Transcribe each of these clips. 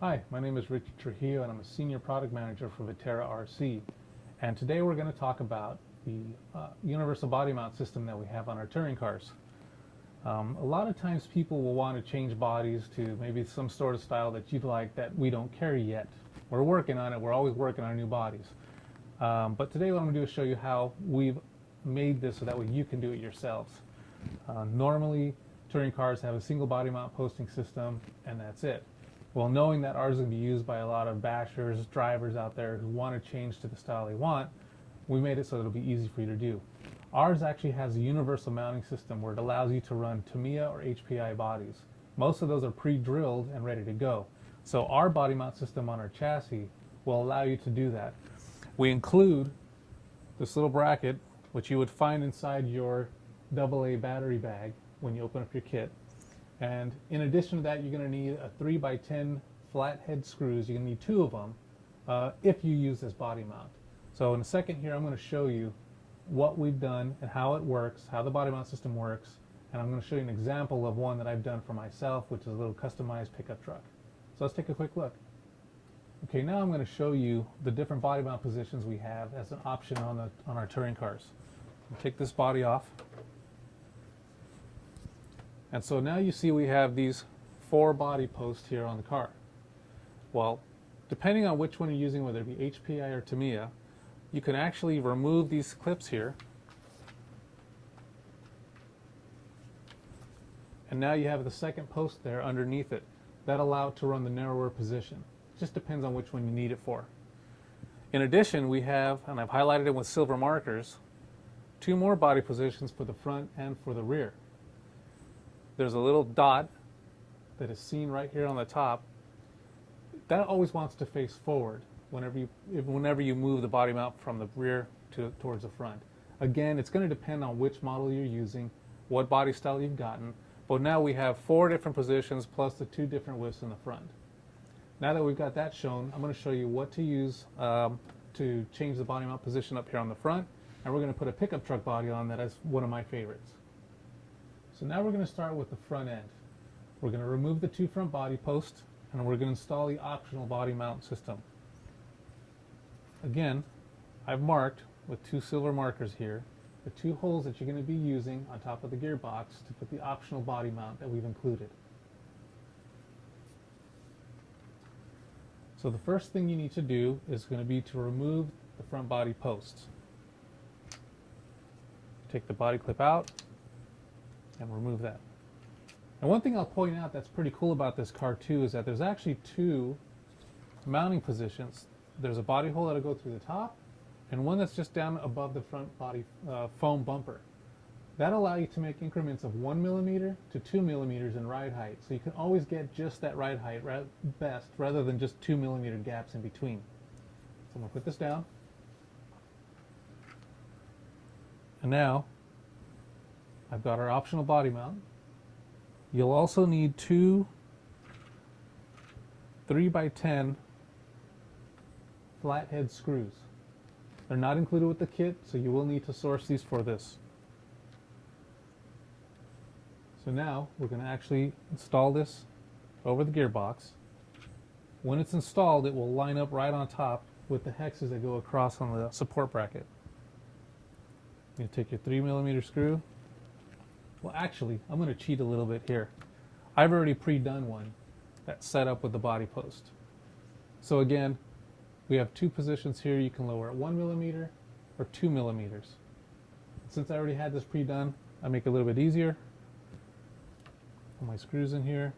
Hi, my name is Richard Trujillo and I'm a Senior Product Manager for Viterra RC. And today we're going to talk about the universal body mount system that we have on our touring cars. A lot of times people will want to change bodies to maybe some sort of style that you'd like that we don't carry yet. We're working on it, we're always working on new bodies. But today what I'm going to do is show you how we've made this so that way you can do it yourselves. Normally touring cars have a single body mount posting system and that's it. Well, knowing that ours is going to be used by a lot of bashers, drivers out there who want to change to the style they want, we made it so it'll be easy for you to do. Ours actually has a universal mounting system where it allows you to run Tamiya or HPI bodies. Most of those are pre-drilled and ready to go. So our body mount system on our chassis will allow you to do that. We include this little bracket, which you would find inside your AA battery bag when you open up your kit. And in addition to that, you're going to need a 3x10 flathead screws. You're going to need 2 of them if you use this body mount. So in a second here, I'm going to show you what we've done and how it works, how the body mount system works, and I'm going to show you an example of one that I've done for myself, which is a little customized pickup truck. So let's take a quick look. Okay, now I'm going to show you the different body mount positions we have as an option on our touring cars. I'll take this body off. And so now you see we have these 4 body posts here on the car. Well, depending on which one you're using, whether it be HPI or Tamiya, you can actually remove these clips here. And now you have the second post there underneath it. That allows it to run the narrower position. It just depends on which one you need it for. In addition, we have, and I've highlighted it with silver markers, 2 more body positions for the front and for the rear. There's a little dot that is seen right here on the top. That always wants to face forward whenever you move the body mount from the rear towards the front. Again, it's going to depend on which model you're using, what body style you've gotten, but now we have 4 different positions plus the 2 different widths in the front. Now that we've got that shown, I'm going to show you what to use to change the body mount position up here on the front, and we're going to put a pickup truck body on that as one of my favorites. So now we're going to start with the front end. We're going to remove the 2 front body posts and we're going to install the optional body mount system. Again, I've marked with 2 silver markers here the 2 holes that you're going to be using on top of the gearbox to put the optional body mount that we've included. So the first thing you need to do is going to be to remove the front body posts. Take the body clip out and remove that. And one thing I'll point out that's pretty cool about this car too is that there's actually 2 mounting positions. There's a body hole that'll go through the top and one that's just down above the front body foam bumper. That'll allow you to make increments of 1 millimeter to 2 millimeters in ride height. So you can always get just that ride height best rather than just 2 millimeter gaps in between. So I'm going to put this down. And now I've got our optional body mount. You'll also need 2 3x10 flathead screws. They're not included with the kit, so you will need to source these for this. So now we're going to actually install this over the gearbox. When it's installed, it will line up right on top with the hexes that go across on the support bracket. You're going to take your 3 millimeter screw. Well, actually, I'm going to cheat a little bit here. I've already pre-done one that's set up with the body post. So again, we have 2 positions here. You can lower at 1 millimeter or 2 millimeters. Since I already had this pre-done, I make it a little bit easier. Put my screws in here.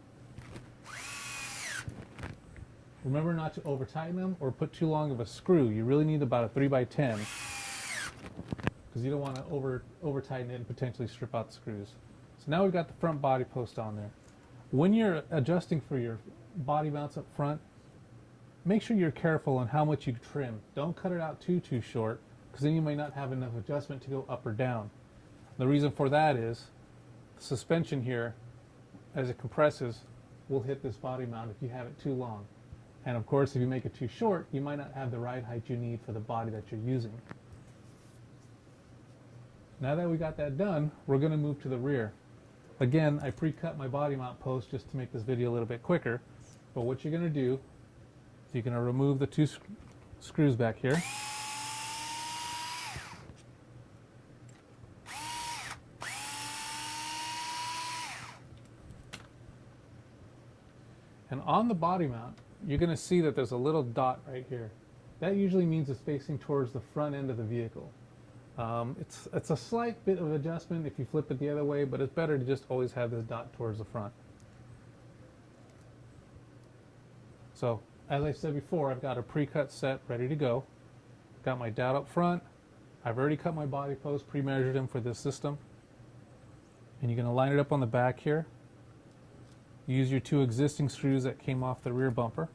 Remember not to over tighten them or put too long of a screw. You really need about a 3x10. Because you don't want to over tighten it and potentially strip out the screws. So now we've got the front body post on there. When you're adjusting for your body mounts up front, make sure you're careful on how much you trim. Don't cut it out too short, because then you may not have enough adjustment to go up or down. The reason for that is the suspension here, as it compresses, will hit this body mount if you have it too long. And of course, if you make it too short, you might not have the ride height you need for the body that you're using. Now that we got that done, we're going to move to the rear. Again, I pre-cut my body mount post just to make this video a little bit quicker. But what you're going to do you're going to remove the two screws back here. And on the body mount, you're going to see that there's a little dot right here. That usually means it's facing towards the front end of the vehicle. It's a slight bit of adjustment if you flip it the other way, but it's better to just always have this dot towards the front. So, as I said before, I've got a pre-cut set ready to go. Got my dowel up front. I've already cut my body posts, pre-measured them for this system. And you're going to line it up on the back here. Use your two existing screws that came off the rear bumper.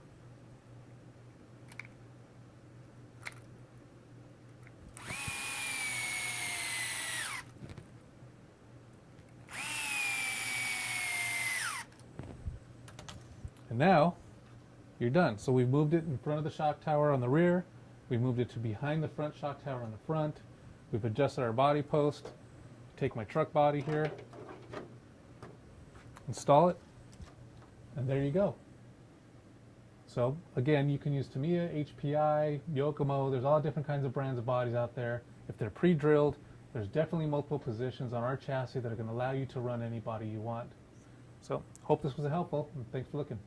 And now you're done. So we've moved it in front of the shock tower on the rear. We've moved it to behind the front shock tower on the front. We've adjusted our body post. Take my truck body here, install it, and there you go. So again, you can use Tamiya, HPI, Yokomo. There's all different kinds of brands of bodies out there. If they're pre-drilled, there's definitely multiple positions on our chassis that are going to allow you to run any body you want. So hope this was helpful, and thanks for looking.